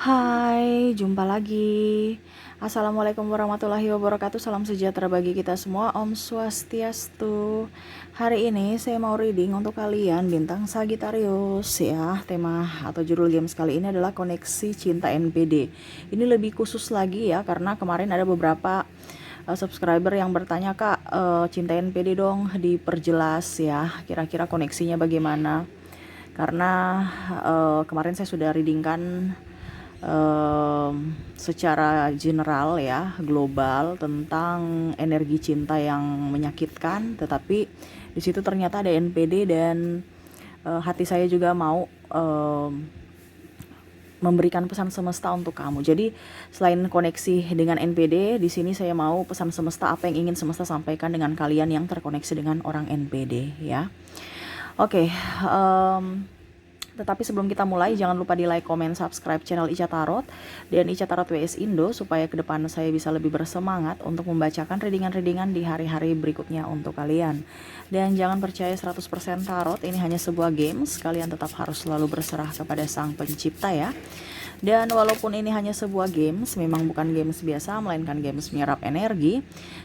Hai, jumpa lagi. Assalamualaikum warahmatullahi wabarakatuh. Salam sejahtera bagi kita semua. Om Swastiastu. Hari ini saya mau reading untuk kalian bintang Sagittarius ya. Tema atau judul games kali ini adalah koneksi cinta NPD. Ini lebih khusus lagi ya karena kemarin ada beberapa subscriber yang bertanya, Kak, cinta NPD dong diperjelas ya. Kira-kira koneksinya bagaimana? Karena kemarin saya sudah readingkan secara general ya, global tentang energi cinta yang menyakitkan, tetapi di situ ternyata ada NPD dan hati saya juga mau memberikan pesan semesta untuk kamu. Jadi selain koneksi dengan NPD, di sini saya mau pesan semesta, apa yang ingin semesta sampaikan dengan kalian yang terkoneksi dengan orang NPD ya. Oke, tetapi sebelum kita mulai, jangan lupa di like, comment, subscribe channel Ica Tarot dan Ica Tarot WS Indo supaya ke depan saya bisa lebih bersemangat untuk membacakan readingan-readingan di hari-hari berikutnya untuk kalian. Dan jangan percaya 100% tarot, ini hanya sebuah games, kalian tetap harus selalu berserah kepada Sang Pencipta ya. Dan walaupun ini hanya sebuah games, memang bukan games biasa, melainkan games menyerap energi.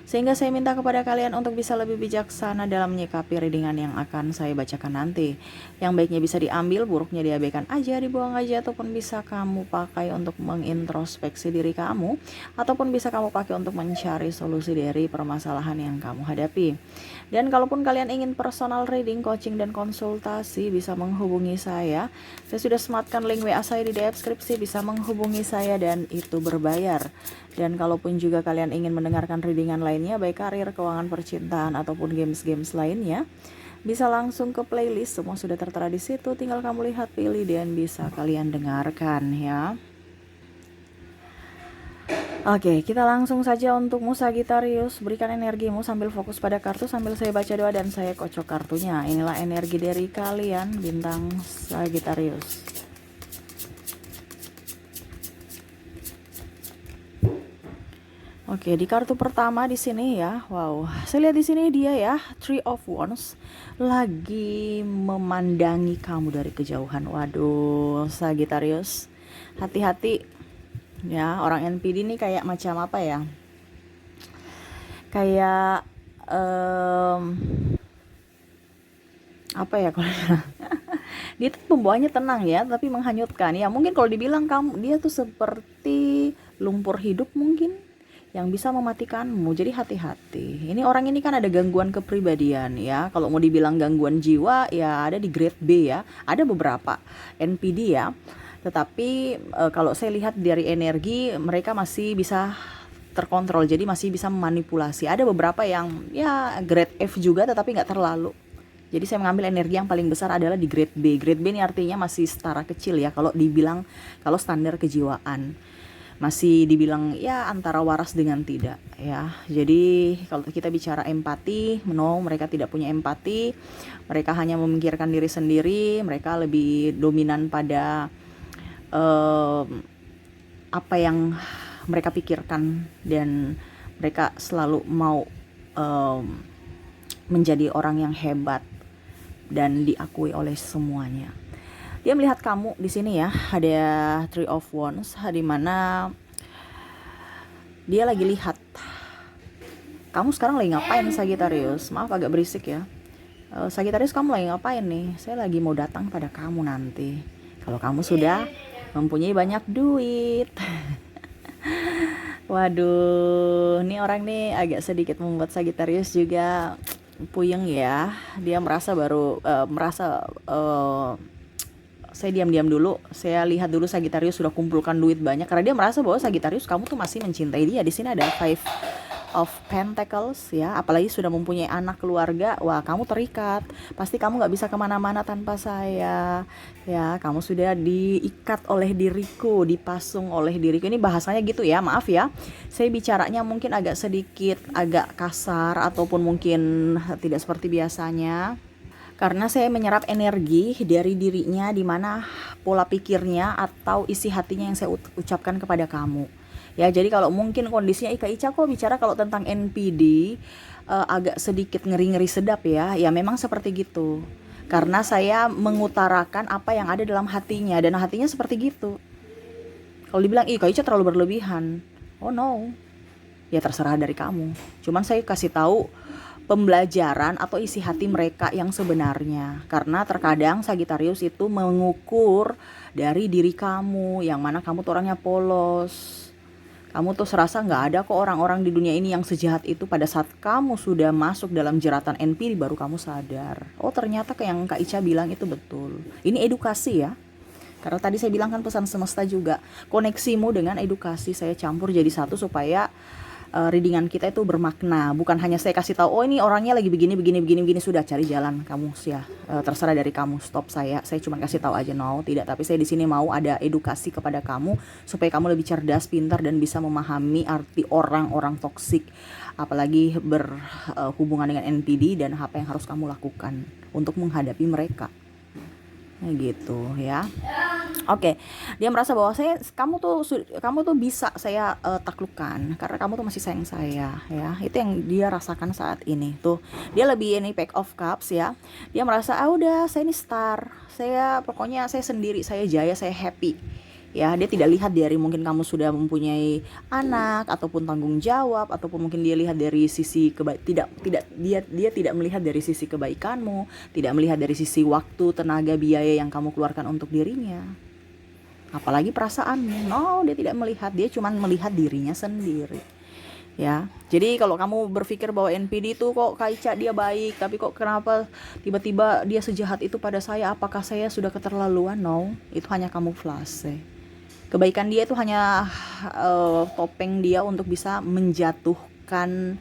Sehingga saya minta kepada kalian untuk bisa lebih bijaksana dalam menyikapi readingan yang akan saya bacakan nanti. Yang baiknya bisa diambil, buruknya diabaikan aja, dibuang aja, ataupun bisa kamu pakai untuk mengintrospeksi diri kamu, ataupun bisa kamu pakai untuk mencari solusi dari permasalahan yang kamu hadapi. Dan kalaupun kalian ingin personal reading, coaching, dan konsultasi, bisa menghubungi saya. Saya sudah sematkan link WA saya di deskripsi, bisa menghubungi saya dan itu berbayar. Dan kalaupun juga kalian ingin mendengarkan readingan lainnya, baik karir, keuangan, percintaan, ataupun games-games lainnya, bisa langsung ke playlist, semua sudah tertera di situ, tinggal kamu lihat, pilih, dan bisa kalian dengarkan ya. Oke, kita langsung saja untukmu Sagittarius. Berikan energimu sambil fokus pada kartu, sambil saya baca doa dan saya kocok kartunya. Inilah energi dari kalian bintang Sagittarius. Oke, di kartu pertama di sini ya. Wow, saya lihat di sini dia ya, Three of Wands lagi memandangi kamu dari kejauhan. Waduh, Sagittarius, hati-hati ya. Orang NPD ini kayak macam apa ya? Kayak apa ya kalau dia tuh pembawanya tenang ya, tapi menghanyutkan ya. Mungkin kalau dibilang kamu, dia tuh seperti lumpur hidup mungkin yang bisa mematikanmu. Jadi hati-hati. Ini orang ini kan ada gangguan kepribadian ya. Kalau mau dibilang gangguan jiwa ya ada di grade B ya. Ada beberapa NPD ya. Tetapi kalau saya lihat dari energi, mereka masih bisa terkontrol. Jadi masih bisa memanipulasi. Ada beberapa yang ya grade F juga, tetapi nggak terlalu. Jadi saya mengambil energi yang paling besar adalah di grade B. Grade B ini artinya masih setara kecil ya. Kalau dibilang, kalau standar kejiwaan masih dibilang ya antara waras dengan tidak ya. Jadi kalau kita bicara empati, no, mereka tidak punya empati. Mereka hanya memikirkan diri sendiri. Mereka lebih dominan pada apa yang mereka pikirkan, dan mereka selalu mau menjadi orang yang hebat dan diakui oleh semuanya. Dia melihat kamu di sini ya, ada Three of Wands, di mana dia lagi lihat kamu sekarang lagi ngapain Sagittarius. Maaf agak berisik ya. Sagittarius, kamu lagi ngapain nih? Saya lagi mau datang pada kamu nanti. Kalau kamu sudah mempunyai banyak duit. Waduh, ini orang nih agak sedikit membuat Sagittarius juga puyeng ya. Dia merasa saya diam-diam dulu, saya lihat dulu Sagittarius sudah kumpulkan duit banyak, karena dia merasa bahwa Sagittarius kamu tuh masih mencintai dia. Di sini ada Five of Pentacles ya, apalagi sudah mempunyai anak, keluarga. Wah, kamu terikat, pasti kamu nggak bisa kemana-mana tanpa saya ya. Kamu sudah diikat oleh diriku, dipasung oleh diriku. Ini bahasanya gitu ya, maaf ya, saya bicaranya mungkin agak sedikit agak kasar ataupun mungkin tidak seperti biasanya, karena saya menyerap energi dari dirinya, di mana pola pikirnya atau isi hatinya yang saya ucapkan kepada kamu. Ya, jadi kalau mungkin kondisinya Ica kok bicara kalau tentang NPD agak sedikit ngeri-ngeri sedap ya. Ya memang seperti gitu. Karena saya mengutarakan apa yang ada dalam hatinya, dan hatinya seperti gitu. Kalau dibilang, ih Kak Ica terlalu berlebihan, oh no, ya terserah dari kamu. Cuman saya kasih tahu pembelajaran atau isi hati mereka yang sebenarnya. Karena terkadang Sagittarius itu mengukur dari diri kamu, yang mana kamu tuh orangnya polos. Kamu tuh serasa nggak ada kok orang-orang di dunia ini yang sejahat itu. Pada saat kamu sudah masuk dalam jeratan NPD baru kamu sadar. Oh ternyata kayak yang Kak Ica bilang itu betul. Ini edukasi ya. Karena tadi saya bilang kan pesan semesta juga. Koneksimu dengan edukasi saya campur jadi satu supaya readingan kita itu bermakna. Bukan hanya saya kasih tahu, oh ini orangnya lagi begini, sudah cari jalan kamu ya. Terserah dari kamu, stop saya cuma kasih tahu aja, no, tidak. Tapi saya di sini mau ada edukasi kepada kamu supaya kamu lebih cerdas, pintar dan bisa memahami arti orang-orang toksik, apalagi berhubungan dengan NPD dan apa yang harus kamu lakukan untuk menghadapi mereka. Gitu ya. Oke, dia merasa bahwa kamu tuh bisa saya taklukkan karena kamu tuh masih sayang saya ya. Itu yang dia rasakan saat ini tuh. Dia lebih ini Pack of Cups ya. Dia merasa udah saya ini star. Pokoknya saya sendiri, saya jaya, saya happy. Ya, dia tidak lihat dari mungkin kamu sudah mempunyai anak ataupun tanggung jawab, ataupun mungkin dia lihat dari sisi dia tidak melihat dari sisi kebaikanmu, tidak melihat dari sisi waktu, tenaga, biaya yang kamu keluarkan untuk dirinya. Apalagi perasaanmu. No, dia tidak melihat, dia cuma melihat dirinya sendiri. Ya, jadi kalau kamu berpikir bahwa NPD itu kok Kak Ica dia baik, tapi kok kenapa tiba-tiba dia sejahat itu pada saya? Apakah saya sudah keterlaluan? No, itu hanya kamuflase. Kebaikan dia itu hanya topeng dia untuk bisa menjatuhkan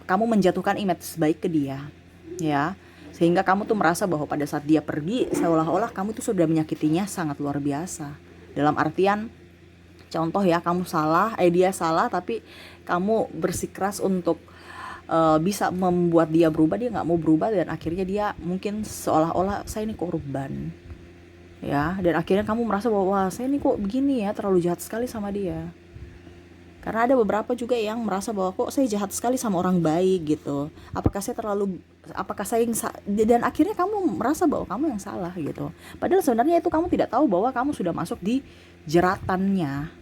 kamu menjatuhkan image baik ke dia, ya. Sehingga kamu tuh merasa bahwa pada saat dia pergi seolah-olah kamu tuh sudah menyakitinya sangat luar biasa. Dalam artian, contoh ya, dia salah tapi kamu bersikeras untuk bisa membuat dia berubah, dia nggak mau berubah dan akhirnya dia mungkin seolah-olah saya ini korban. Ya, dan akhirnya kamu merasa bahwa wah saya ini kok begini ya, terlalu jahat sekali sama dia. Karena ada beberapa juga yang merasa bahwa kok saya jahat sekali sama orang baik gitu. Apakah saya dan akhirnya kamu merasa bahwa kamu yang salah gitu. Padahal sebenarnya itu kamu tidak tahu bahwa kamu sudah masuk di jeratannya.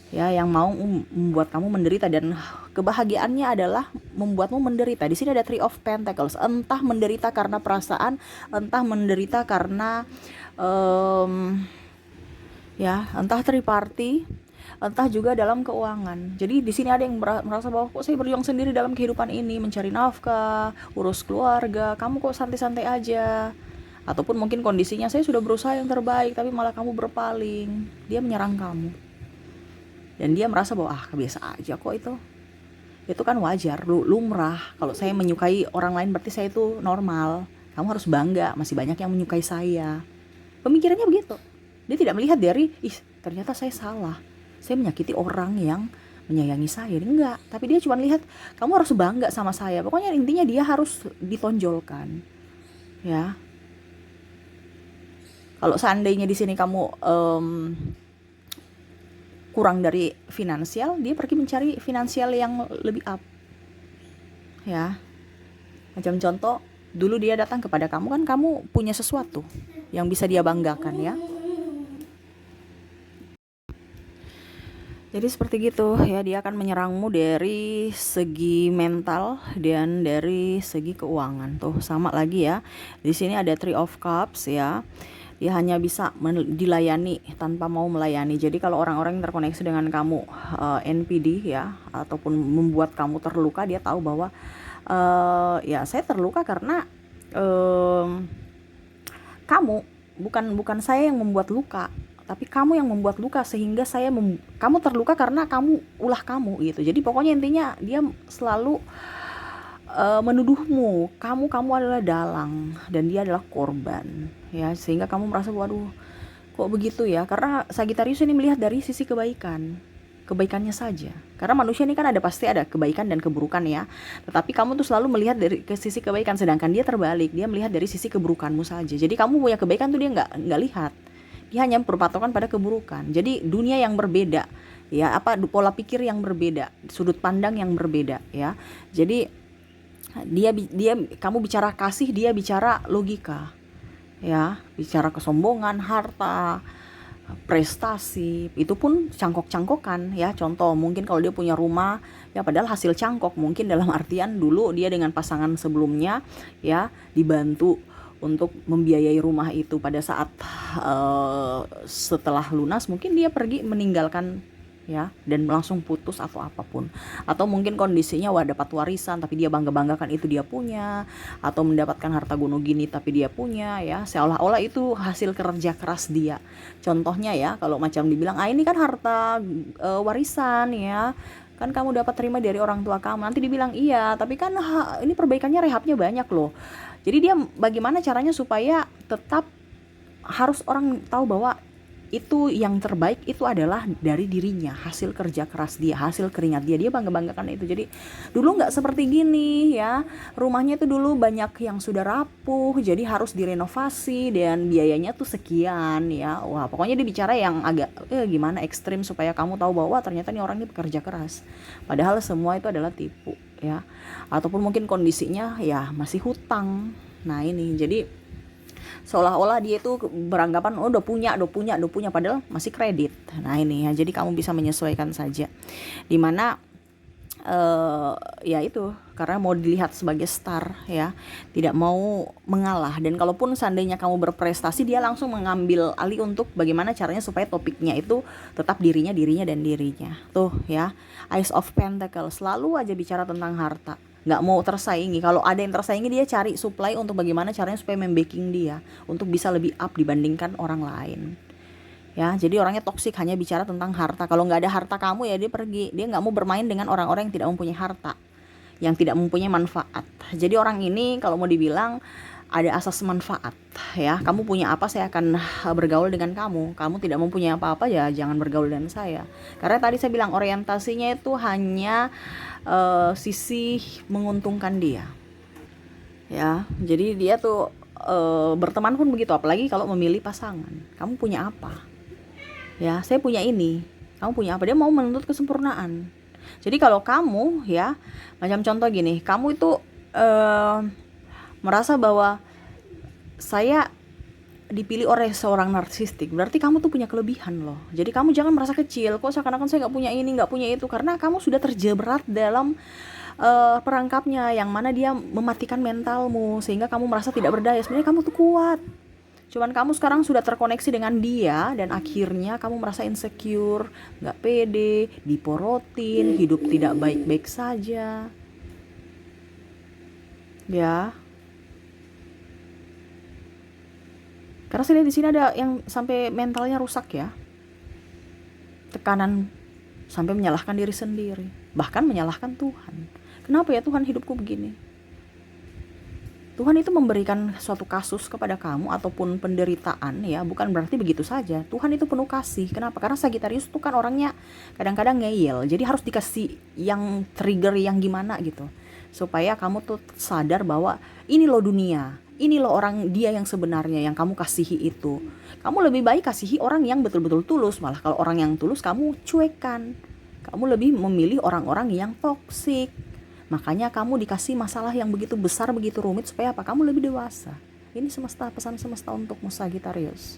Ya, yang mau membuat kamu menderita, dan kebahagiaannya adalah membuatmu menderita. Di sini ada Three of Pentacles. Entah menderita karena perasaan, entah menderita karena entah triparty, entah juga dalam keuangan. Jadi di sini ada yang merasa bahwa kok saya berjuang sendiri dalam kehidupan ini, mencari nafkah, urus keluarga, kamu kok santai-santai aja. Ataupun mungkin kondisinya saya sudah berusaha yang terbaik tapi malah kamu berpaling. Dia menyerang kamu. Dan dia merasa bahwa biasa aja kok itu. Itu kan wajar, lumrah. Kalau saya menyukai orang lain berarti saya itu normal. Kamu harus bangga, masih banyak yang menyukai saya. Pemikirannya begitu. Dia tidak melihat dari, ternyata saya salah. Saya menyakiti orang yang menyayangi saya. Enggak, tapi dia cuma lihat, kamu harus bangga sama saya. Pokoknya intinya dia harus ditonjolkan. Ya. Kalau seandainya di sini kamu kurang dari finansial, dia pergi mencari finansial yang lebih up. Ya. Macam contoh, dulu dia datang kepada kamu, kan kamu punya sesuatu yang bisa dia banggakan ya. Jadi seperti gitu ya, dia akan menyerangmu dari segi mental dan dari segi keuangan. Tuh sama lagi ya. Di sini ada Three of Cups ya. Dia hanya bisa dilayani tanpa mau melayani. Jadi kalau orang-orang yang terkoneksi dengan kamu NPD ya, ataupun membuat kamu terluka, dia tahu bahwa ya saya terluka karena kamu, bukan saya yang membuat luka, tapi kamu yang membuat luka sehingga kamu terluka karena ulah kamu gitu. Jadi pokoknya intinya dia selalu menuduhmu, kamu adalah dalang dan dia adalah korban ya, sehingga kamu merasa waduh kok begitu ya. Karena Sagittarius ini melihat dari sisi kebaikannya saja, karena manusia ini kan pasti ada kebaikan dan keburukan ya, tetapi kamu tuh selalu melihat dari ke sisi kebaikan, sedangkan dia terbalik, dia melihat dari sisi keburukanmu saja. Jadi kamu punya kebaikan tuh dia nggak lihat, dia hanya berpatokan pada keburukan. Jadi dunia yang berbeda ya, pola pikir yang berbeda, sudut pandang yang berbeda ya. Jadi kamu bicara kasih, dia bicara logika ya, bicara kesombongan, harta, prestasi, itu pun cangkok-cangkokan ya. Contoh mungkin kalau dia punya rumah ya, padahal hasil cangkok, mungkin dalam artian dulu dia dengan pasangan sebelumnya ya dibantu untuk membiayai rumah itu. Pada saat setelah lunas mungkin dia pergi meninggalkan ya, dan langsung putus atau apapun. Atau mungkin kondisinya dapat warisan tapi dia bangga-banggakan itu dia punya, atau mendapatkan harta gono gini tapi dia punya ya, seolah-olah itu hasil kerja keras dia. Contohnya ya, kalau macam dibilang ini kan harta warisan ya, kan kamu dapat terima dari orang tua kamu. Nanti dibilang iya, tapi kan ini perbaikannya, rehabnya banyak loh. Jadi dia bagaimana caranya supaya tetap harus orang tahu bahwa itu yang terbaik itu adalah dari dirinya, hasil kerja keras dia, hasil keringat dia bangga-banggakan itu. Jadi dulu nggak seperti gini ya, rumahnya itu dulu banyak yang sudah rapuh, jadi harus direnovasi dan biayanya tuh sekian ya. Wah, pokoknya dia bicara yang agak gimana ekstrim supaya kamu tahu bahwa ternyata nih orang ini bekerja keras, padahal semua itu adalah tipu ya. Ataupun mungkin kondisinya ya masih hutang. Nah ini jadi seolah-olah dia itu beranggapan udah punya padahal masih kredit. Nah ini ya, jadi kamu bisa menyesuaikan saja dimana ya itu karena mau dilihat sebagai star ya, tidak mau mengalah. Dan kalaupun seandainya kamu berprestasi, dia langsung mengambil alih untuk bagaimana caranya supaya topiknya itu tetap dirinya tuh ya. Ace of Pentacles selalu aja bicara tentang harta, nggak mau tersaingi. Kalau ada yang tersaingi, dia cari supply untuk bagaimana caranya supaya membacking dia untuk bisa lebih up dibandingkan orang lain ya. Jadi orangnya toksik, hanya bicara tentang harta. Kalau nggak ada harta kamu ya dia pergi. Dia nggak mau bermain dengan orang-orang yang tidak mempunyai harta, yang tidak mempunyai manfaat. Jadi orang ini kalau mau dibilang ada asas manfaat ya. Kamu punya apa, saya akan bergaul dengan kamu. Kamu tidak mempunyai apa-apa ya jangan bergaul dengan saya. Karena tadi saya bilang orientasinya itu hanya sisi menguntungkan dia ya. Jadi dia tuh berteman pun begitu, apalagi kalau memilih pasangan. Kamu punya apa ya, saya punya ini, kamu punya apa. Dia mau menuntut kesempurnaan. Jadi kalau kamu ya, macam contoh gini, kamu itu merasa bahwa saya dipilih oleh seorang narsistik, berarti kamu tuh punya kelebihan loh. Jadi kamu jangan merasa kecil, kok seakan-akan saya nggak punya ini, nggak punya itu, karena kamu sudah terjerat dalam perangkapnya yang mana dia mematikan mentalmu sehingga kamu merasa tidak berdaya. Sebenarnya kamu tuh kuat, cuman kamu sekarang sudah terkoneksi dengan dia dan akhirnya kamu merasa insecure, nggak pede, diporotin, hidup tidak baik-baik saja ya. Karena saya lihat di sini ada yang sampai mentalnya rusak ya, tekanan sampai menyalahkan diri sendiri, bahkan menyalahkan Tuhan. Kenapa ya Tuhan hidupku begini? Tuhan itu memberikan suatu kasus kepada kamu ataupun penderitaan ya, bukan berarti begitu saja. Tuhan itu penuh kasih. Kenapa? Karena Sagittarius itu kan orangnya kadang-kadang ngeyel. Jadi harus dikasih yang trigger yang gimana gitu, supaya kamu tuh sadar bahwa ini loh dunia, ini loh orang dia yang sebenarnya yang kamu kasihi itu. Kamu lebih baik kasihi orang yang betul-betul tulus. Malah kalau orang yang tulus kamu cuekkan. Kamu lebih memilih orang-orang yang toksik. Makanya kamu dikasih masalah yang begitu besar, begitu rumit, supaya apa? Kamu lebih dewasa. Ini semesta, pesan semesta untukmu Sagittarius.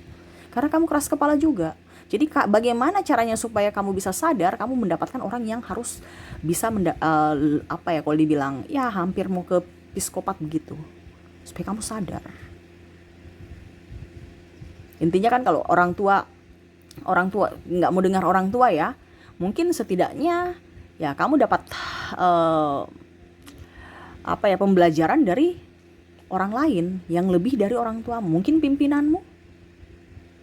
Karena kamu keras kepala juga. Jadi bagaimana caranya supaya kamu bisa sadar, kamu mendapatkan orang yang harus bisa apa ya, kalau dibilang ya hampir mau ke psikopat begitu, supaya kamu sadar. Intinya kan kalau orang tua nggak mau dengar orang tua ya, mungkin setidaknya ya kamu dapat pembelajaran dari orang lain yang lebih dari orang tua, mungkin pimpinanmu,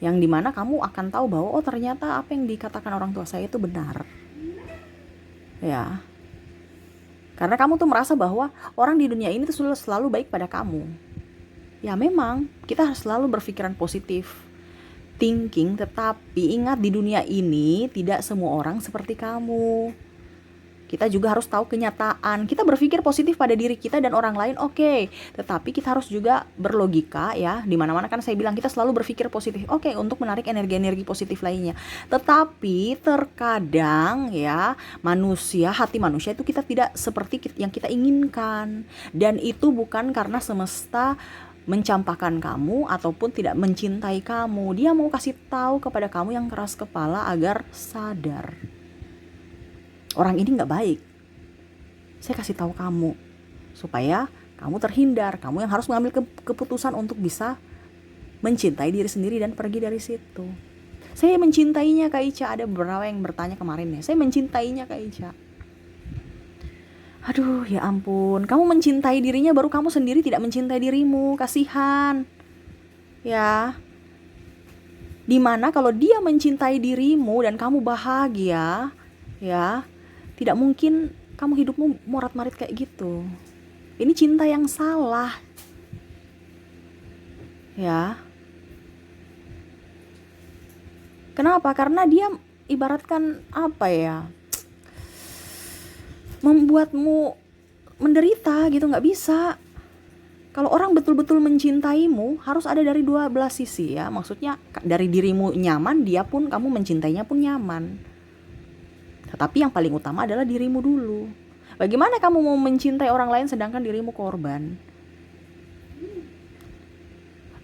yang dimana kamu akan tahu bahwa oh ternyata apa yang dikatakan orang tua saya itu benar ya. Karena kamu tuh merasa bahwa orang di dunia ini tuh selalu baik pada kamu. Ya memang kita harus selalu berpikiran positif thinking, tetapi ingat di dunia ini tidak semua orang seperti kamu. Kita juga harus tahu kenyataan. Kita berpikir positif pada diri kita dan orang lain, oke. Tetapi kita harus juga berlogika ya. Di mana-mana kan saya bilang kita selalu berpikir positif. Oke, untuk menarik energi-energi positif lainnya. Tetapi terkadang ya, hati manusia itu kita tidak seperti yang kita inginkan. Dan itu bukan karena semesta mencampakkan kamu ataupun tidak mencintai kamu. Dia mau kasih tahu kepada kamu yang keras kepala agar sadar. Orang ini nggak baik. Saya kasih tahu kamu supaya kamu terhindar. Kamu yang harus mengambil keputusan untuk bisa mencintai diri sendiri dan pergi dari situ. Saya mencintainya Kak Ica. Ada beberapa yang bertanya kemarin ya. Saya mencintainya Kak Ica. Aduh ya ampun, kamu mencintai dirinya baru kamu sendiri tidak mencintai dirimu. Kasihan. Ya. Dimana kalau dia mencintai dirimu dan kamu bahagia, ya, tidak mungkin kamu hidupmu morat-marit kayak gitu. Ini cinta yang salah. Ya. Kenapa? Karena dia ibaratkan apa ya? Membuatmu menderita gitu, nggak bisa. Kalau orang betul-betul mencintaimu harus ada dari dua belah sisi ya. Maksudnya dari dirimu nyaman, dia pun kamu mencintainya pun nyaman. Tetapi yang paling utama adalah dirimu dulu. Bagaimana kamu mau mencintai orang lain sedangkan dirimu korban?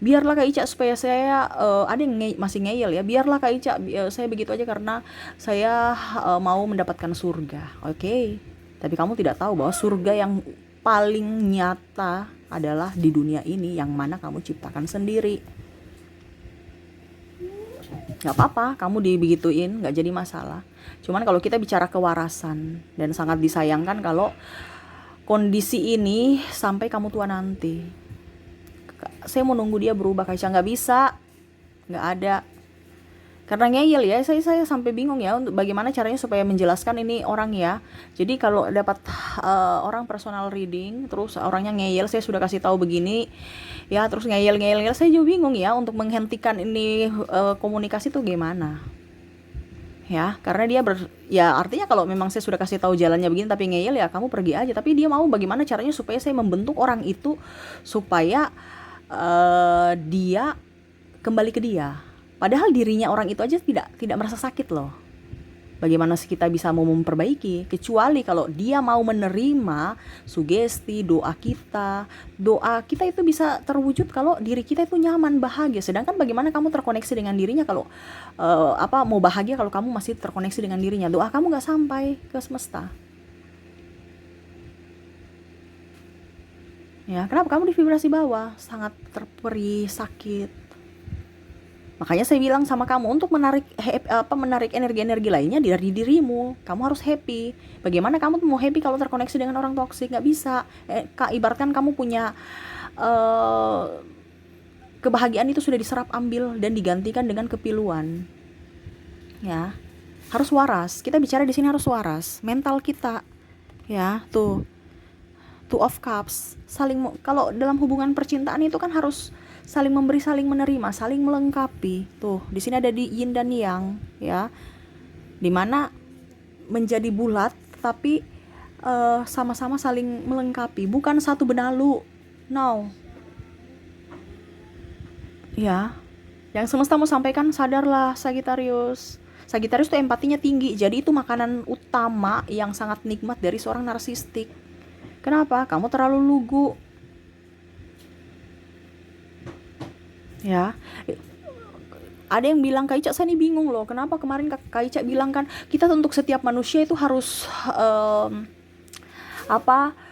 Biarlah Kak Ica supaya saya ada yang masih ngeyel ya. Biarlah Kak Ica saya begitu aja karena saya mau mendapatkan surga. Oke. Tapi kamu tidak tahu bahwa surga yang paling nyata adalah di dunia ini yang mana kamu ciptakan sendiri. Gak apa-apa, kamu dibegituin, gak jadi masalah. Cuman kalau kita bicara kewarasan, dan sangat disayangkan kalau kondisi ini sampai kamu tua nanti. Saya mau nunggu dia berubah, Kaisha nggak bisa, nggak ada. Karena ngeyel ya, saya sampai bingung ya untuk bagaimana caranya supaya menjelaskan ini orang ya. Jadi kalau dapat orang personal reading, terus orangnya ngeyel, saya sudah kasih tahu begini, ya terus ngeyel, saya juga bingung ya untuk menghentikan ini komunikasi tuh gimana. Ya, karena dia ya artinya kalau memang saya sudah kasih tahu jalannya begini tapi ngeyel ya kamu pergi aja. Tapi dia mau bagaimana caranya supaya saya membentuk orang itu supaya dia kembali ke dia. Padahal dirinya orang itu aja tidak merasa sakit loh. Bagaimana sih kita bisa mau memperbaiki? Kecuali kalau dia mau menerima sugesti, doa kita itu bisa terwujud kalau diri kita itu nyaman, bahagia. Sedangkan bagaimana kamu terkoneksi dengan dirinya kalau mau bahagia kalau kamu masih terkoneksi dengan dirinya? Doa kamu nggak sampai ke semesta. Ya, kenapa kamu di vibrasi bawah, sangat terperi, sakit. Makanya saya bilang sama kamu untuk menarik energi-energi lainnya dari dirimu. Kamu harus happy. Bagaimana kamu mau happy kalau terkoneksi dengan orang toksik? Nggak bisa. Ibaratkan kamu punya kebahagiaan itu sudah diserap ambil dan digantikan dengan kepiluan. Ya, harus waras. Kita bicara di sini harus waras. Mental kita, ya tuh. Two of Cups, kalau dalam hubungan percintaan itu kan harus saling memberi, saling menerima, saling melengkapi. Tuh, di sini ada di yin dan yang, ya. Dimana menjadi bulat tapi sama-sama saling melengkapi, bukan satu benalu. No. Ya. Yang semesta mau sampaikan, sadarlah Sagittarius. Sagittarius tuh empatinya tinggi, jadi itu makanan utama yang sangat nikmat dari seorang narsistik. Kenapa? Kamu terlalu lugu. Ya. Ada yang bilang, Kak Ica, saya ini bingung loh. Kenapa kemarin Kak Ica bilang kan kita untuk setiap manusia itu harus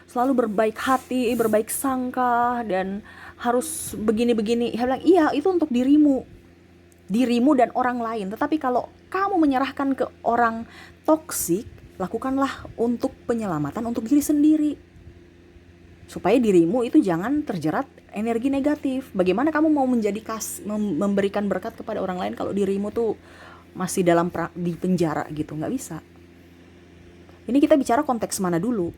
selalu berbaik hati, berbaik sangka dan harus begini-begini. Saya bilang, iya, itu untuk dirimu dan orang lain. Tetapi kalau kamu menyerahkan ke orang toksik, lakukanlah untuk penyelamatan untuk diri sendiri. Supaya dirimu itu jangan terjerat energi negatif. Bagaimana kamu mau memberikan berkat kepada orang lain kalau dirimu tuh masih di penjara gitu? Nggak bisa. Ini kita bicara konteks mana dulu.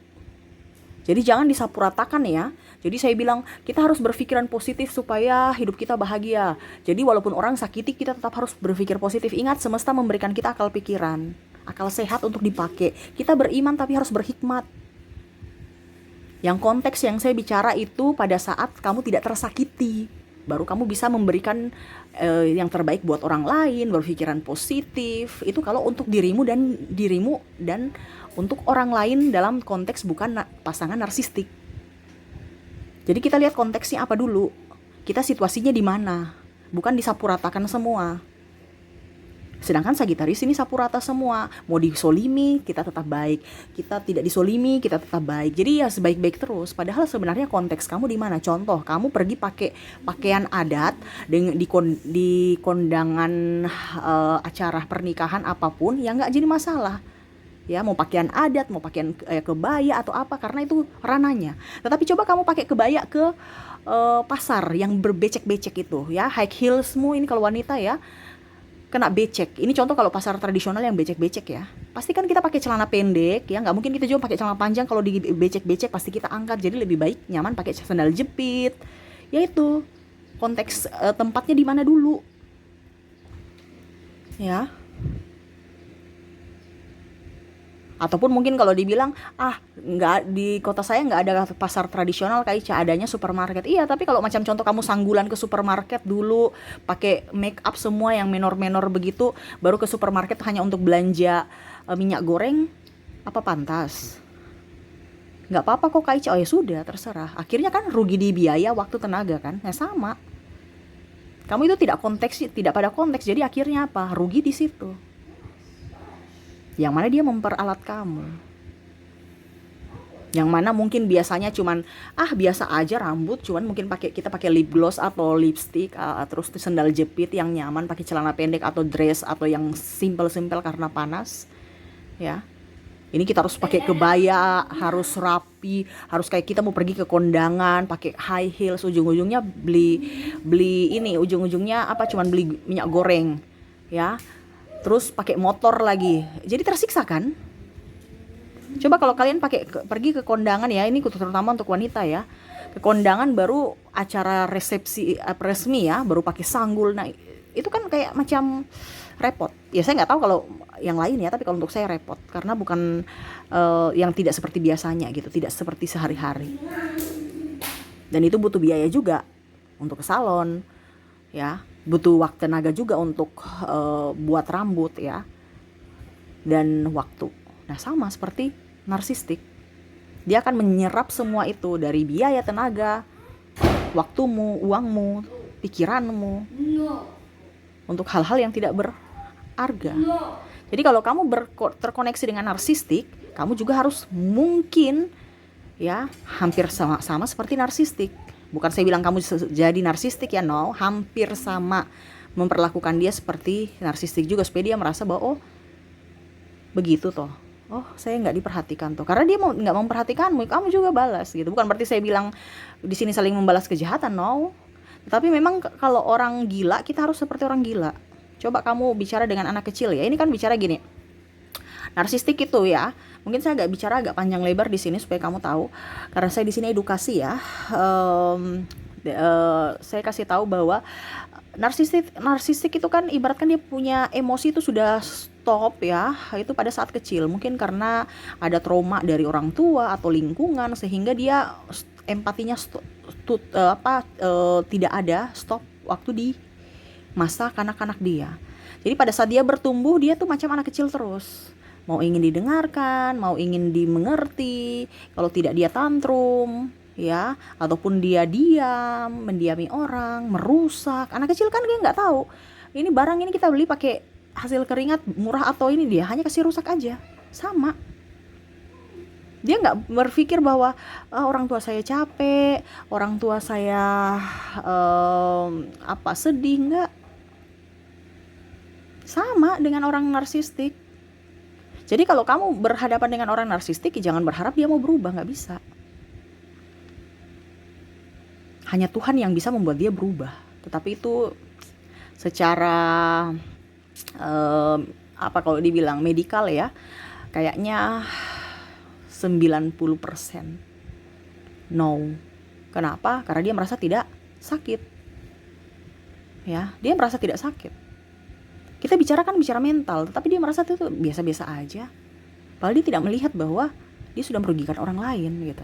Jadi jangan disapuratakan ya. Jadi saya bilang kita harus berpikiran positif supaya hidup kita bahagia. Jadi walaupun orang sakiti kita tetap harus berpikir positif. Ingat, semesta memberikan kita akal pikiran, akal sehat untuk dipakai. Kita beriman tapi harus berhikmat. Yang konteks yang saya bicara itu pada saat kamu tidak tersakiti, baru kamu bisa memberikan yang terbaik buat orang lain, berpikiran positif. Itu kalau untuk dirimu dan untuk orang lain dalam konteks bukan pasangan narsistik. Jadi kita lihat konteksnya apa dulu. kita situasinya di mana, bukan disapu ratakan semua. Sedangkan Sagitarius ini sapu rata semua. Mau disolimi, kita tetap baik. Kita tidak disolimi, kita tetap baik. Jadi ya sebaik-baik terus. Padahal sebenarnya konteks kamu di mana? Contoh, kamu pergi pakai pakaian adat di kondangan acara pernikahan apapun, ya nggak jadi masalah. Ya, mau pakaian adat, mau pakaian kebaya atau apa, karena itu rananya. Tetapi coba kamu pakai kebaya ke pasar yang berbecek-becek itu, ya, high heelsmu ini kalau wanita ya, kena becek. Ini contoh kalau pasar tradisional yang becek-becek ya. Pasti kan kita pakai celana pendek ya, nggak mungkin kita juga pakai celana panjang. Kalau di becek-becek pasti kita angkat. Jadi lebih baik nyaman pakai sandal jepit. Yaitu konteks tempatnya di mana dulu. Ya. Ataupun mungkin kalau dibilang, nggak, di kota saya nggak ada pasar tradisional kayak adanya supermarket. Iya, tapi kalau macam contoh kamu sanggulan ke supermarket dulu, pakai make up semua yang menor-menor begitu, baru ke supermarket hanya untuk belanja minyak goreng, apa pantas? Nggak apa-apa kok Kak Ica. Oh ya sudah, terserah. Akhirnya kan rugi di biaya, waktu, tenaga kan? Ya sama. Kamu itu tidak pada konteks, jadi akhirnya apa? Rugi di situ. Yang mana dia memperalat kamu, yang mana mungkin biasanya cuman biasa aja rambut, cuman mungkin kita pakai lip gloss atau lipstick, terus sandal jepit yang nyaman, pakai celana pendek atau dress atau yang simple karena panas ya. Ini kita harus pakai kebaya, harus rapi, harus kayak kita mau pergi ke kondangan pakai high heels, ujung-ujungnya ujung-ujungnya cuman beli minyak goreng ya. Terus pakai motor lagi, jadi tersiksa kan? Coba kalau kalian pergi ke kondangan ya, ini terutama untuk wanita ya, ke kondangan baru acara resepsi resmi ya, baru pakai sanggul. Nah itu kan kayak macam repot. Ya saya nggak tahu kalau yang lain ya, tapi kalau untuk saya repot karena bukan yang tidak seperti biasanya gitu, tidak seperti sehari-hari. Dan itu butuh biaya juga untuk ke salon ya. Butuh waktu, tenaga juga untuk buat rambut ya, dan waktu. Nah sama seperti narsistik, dia akan menyerap semua itu dari biaya, tenaga, waktumu, uangmu, pikiranmu, untuk hal-hal yang tidak berharga. Jadi kalau kamu terkoneksi dengan narsistik, kamu juga harus mungkin ya hampir sama seperti narsistik. Bukan saya bilang kamu jadi narsistik ya, no, hampir sama, memperlakukan dia seperti narsistik juga, supaya dia merasa bahwa begitu toh, saya nggak diperhatikan toh, karena dia nggak memperhatikanmu, kamu juga balas gitu. Bukan berarti saya bilang di sini saling membalas kejahatan, no. Tapi memang kalau orang gila, kita harus seperti orang gila. Coba kamu bicara dengan anak kecil ya, ini kan bicara gini, narsistik itu ya. Mungkin saya agak panjang lebar di sini supaya kamu tahu, karena saya di sini edukasi ya. Saya kasih tahu bahwa narsistik itu kan ibaratkan dia punya emosi itu sudah stop ya, itu pada saat kecil, mungkin karena ada trauma dari orang tua atau lingkungan sehingga dia empatinya tidak ada, stop waktu di masa kanak-kanak dia. Jadi pada saat dia bertumbuh, dia tuh macam anak kecil terus, mau ingin didengarkan, mau ingin dimengerti. Kalau tidak dia tantrum ya, ataupun dia diam, mendiami orang, merusak. Anak kecil kan dia nggak tahu ini barang ini kita beli pakai hasil keringat murah atau ini, dia hanya kasih rusak aja. Sama, dia nggak berpikir bahwa orang tua saya capek, orang tua saya sedih. Nggak. Sama dengan orang narsistik. Jadi kalau kamu berhadapan dengan orang narsistik, jangan berharap dia mau berubah, nggak bisa. Hanya Tuhan yang bisa membuat dia berubah. Tetapi itu secara kalau dibilang medikal ya, kayaknya 90% no. Kenapa? Karena dia merasa tidak sakit. Ya, dia merasa tidak sakit. Kita bicara mental, tetapi dia merasa itu biasa-biasa aja. Padahal dia tidak melihat bahwa dia sudah merugikan orang lain gitu.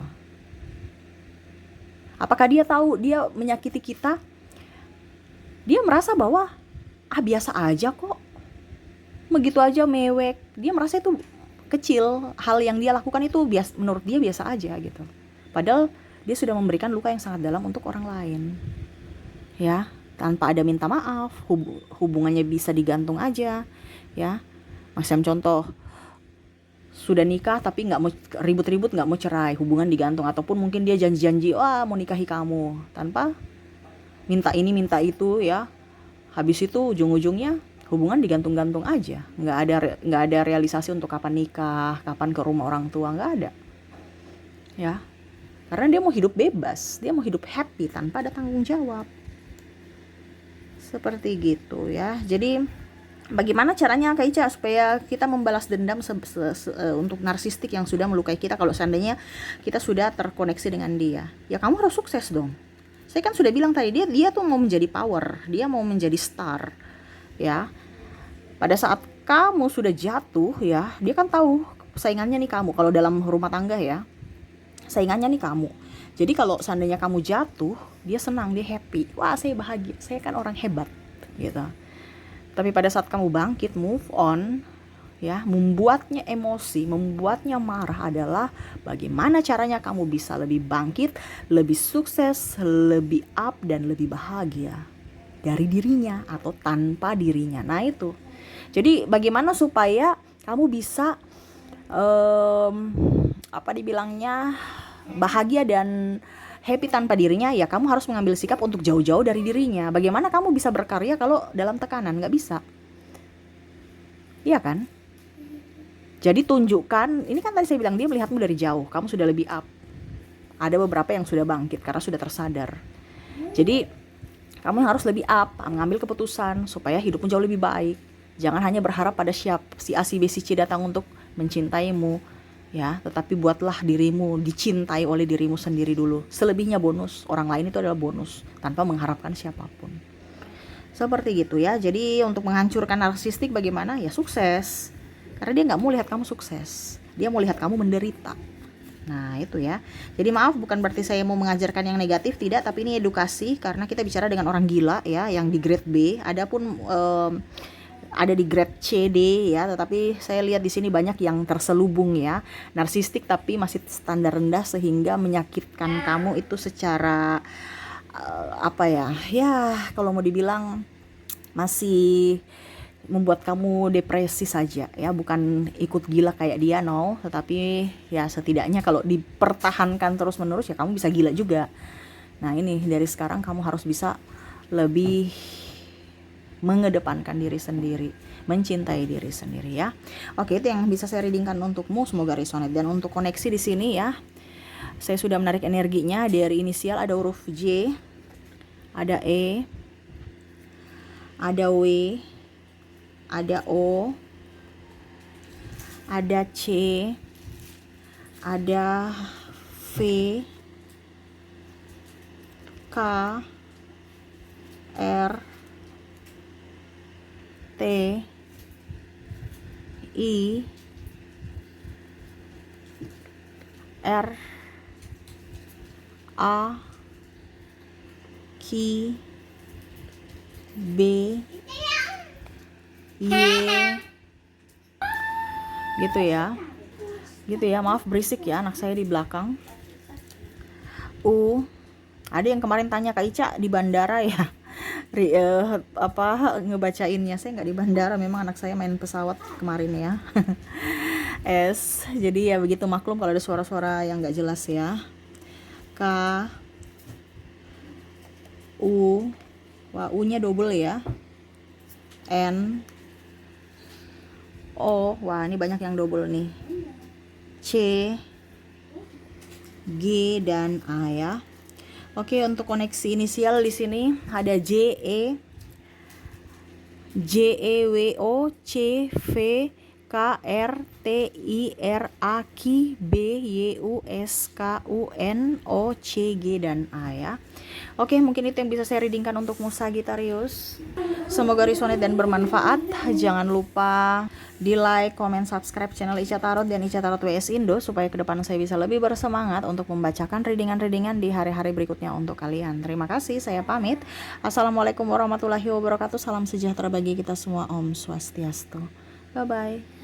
Apakah dia tahu dia menyakiti kita? Dia merasa bahwa biasa aja kok. Begitu aja mewek. Dia merasa itu kecil, hal yang dia lakukan itu menurut dia biasa aja gitu. Padahal dia sudah memberikan luka yang sangat dalam untuk orang lain. ya, tanpa ada minta maaf. Hubungannya bisa digantung aja, ya. Macam contoh, sudah nikah tapi nggak mau ribut-ribut, nggak mau cerai, hubungan digantung. Ataupun mungkin dia janji-janji, wah mau nikahi kamu, tanpa minta ini minta itu, ya. Habis itu ujung-ujungnya hubungan digantung-gantung aja, nggak ada realisasi untuk kapan nikah, kapan ke rumah orang tua, nggak ada, ya. Karena dia mau hidup bebas, dia mau hidup happy tanpa ada tanggung jawab, seperti gitu, ya. Jadi bagaimana caranya Kak Ica supaya kita membalas dendam untuk narsistik yang sudah melukai kita kalau seandainya kita sudah terkoneksi dengan dia? Ya kamu harus sukses dong. Saya kan sudah bilang tadi, dia tuh mau menjadi power, dia mau menjadi star, ya. Pada saat kamu sudah jatuh, ya, dia kan tahu saingannya nih kamu. Kalau dalam rumah tangga, ya, saingannya nih kamu. Jadi kalau seandainya kamu jatuh, dia senang, dia happy. Wah, saya bahagia, saya kan orang hebat, gitu. Tapi pada saat kamu bangkit, move on, ya, membuatnya emosi, membuatnya marah adalah bagaimana caranya kamu bisa lebih bangkit, lebih sukses, lebih up, dan lebih bahagia dari dirinya atau tanpa dirinya. Nah itu. Jadi bagaimana supaya kamu bisa apa dibilangnya, bahagia dan happy tanpa dirinya? Ya kamu harus mengambil sikap untuk jauh-jauh dari dirinya. Bagaimana kamu bisa berkarya kalau dalam tekanan? Nggak bisa, iya kan? Jadi tunjukkan, ini kan tadi saya bilang dia melihatmu dari jauh, kamu sudah lebih up. Ada beberapa yang sudah bangkit karena sudah tersadar. Jadi kamu harus lebih up, mengambil keputusan supaya hidupmu jauh lebih baik. Jangan hanya berharap pada si A, si B, si C datang untuk mencintaimu, ya. Tetapi buatlah dirimu dicintai oleh dirimu sendiri dulu. Selebihnya bonus, orang lain itu adalah bonus, tanpa mengharapkan siapapun. Seperti gitu, ya. Jadi untuk menghancurkan narsistik bagaimana? Ya sukses. Karena dia nggak mau lihat kamu sukses, dia mau lihat kamu menderita. Nah itu, ya. Jadi maaf, bukan berarti saya mau mengajarkan yang negatif, tidak. Tapi ini edukasi, karena kita bicara dengan orang gila, ya, yang di grade B. Adapun ada di grade C, D, ya. Tetapi saya lihat di sini banyak yang terselubung, ya, narsistik tapi masih standar rendah sehingga menyakitkan kamu itu secara apa ya? Ya kalau mau dibilang masih membuat kamu depresi saja, ya, bukan ikut gila kayak dia, no, tetapi ya setidaknya kalau dipertahankan terus-menerus ya kamu bisa gila juga. Nah ini dari sekarang kamu harus bisa lebih mengedepankan diri sendiri, mencintai diri sendiri, ya. Oke, itu yang bisa saya readingkan untukmu, semoga resonate. Dan untuk koneksi di sini, ya, saya sudah menarik energinya dari inisial, ada huruf J, ada E, ada W, ada O, ada C, ada V, K, R, T, I, R, A, Q, B, Y, gitu ya, maaf berisik ya anak saya di belakang. U, ada yang kemarin tanya Kak Ica di bandara, ya, apa ngebacainnya, saya nggak di bandara, memang anak saya main pesawat kemarin, ya. S, jadi ya begitu, maklum kalau ada suara-suara yang nggak jelas, ya. K, U, wah U-nya double, ya. N, O, wah ini banyak yang double nih. C, G, dan A, ya. Oke, untuk koneksi inisial di sini ada J, E, W, O, C, V, K, R, T, I, R, A, Q, B, Y, U, S, K, U, N, O, C, G, dan A, ya. Oke, mungkin itu yang bisa saya readingkan untukmu Sagittarius. Semoga resonate dan bermanfaat. Jangan lupa di like, comment, subscribe channel Ica Tarot dan Ica Tarot WS Indo supaya ke depan saya bisa lebih bersemangat untuk membacakan readingan-readingan di hari-hari berikutnya untuk kalian. Terima kasih, saya pamit. Assalamualaikum warahmatullahi wabarakatuh. Salam sejahtera bagi kita semua. Om Swastiastu. Bye-bye.